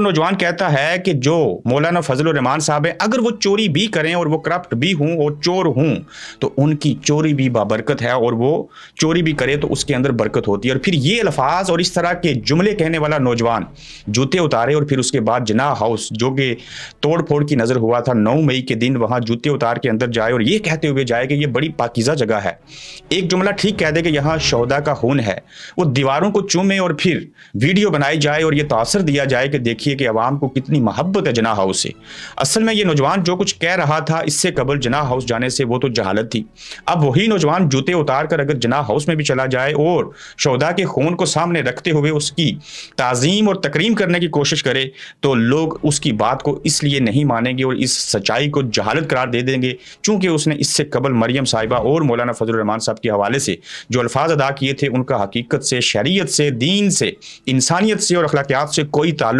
नौजवान कहता है कि जो मौलाना फजलुर रहमान साहब हैं, अगर वो चोरी भी करें और वो करप्ट भी हों और चोर हों, तो उनकी चोरी भी बाबरकत है और वो चोरी भी करे तो उसके अंदर बरकत होती है। और फिर ये अल्फाज और इस तरह के जुमले कहने वाला नौजवान जूते उतारे और फिर उसके बाद जिन्ना हाउस जो कि तोड़ फोड़ की नज़र हुआ था 9 मई के दिन, वहाँ जूते उतार के अंदर जाए और ये कहते हुए जाए कि ये बड़ी पाकीज़ा जगह है। एक जुमला ठीक कह दे कि यहाँ शहदा का खून है, वो दीवारों को चूमे और फिर वीडियो बनाई जाए और ये तासर दिया जाए कि देखिए कि अवाम को कितनी मोहब्बत है जिन्ना हाउस से। असल में ये नौजवान जो कुछ कह रहा था इससे कबल जिन्ना हाउस जाने से वो तो जहालत थी। अब वही नौजवान जूते उतार कर अगर जिन्ना हाउस में भी चला जाए और शोहदा के खून को सामने रखते हुए उसकी ताजीम और तकरीम करने की कोशिश करे तो लोग उसकी बात को इसलिए नहीं मानेंगे और इस सच्चाई को जहालत करार दे देंगे, चूंकि उसने इससे कबल मरियम साहिबा और मौलाना फजलुर रहमान साहब के हवाले से जो अल्फाज अदा किए थे उनका हकीकत से, शरीयत से, दीन से, इंसानियत से और अखलाकियात से कोई ताल्लुक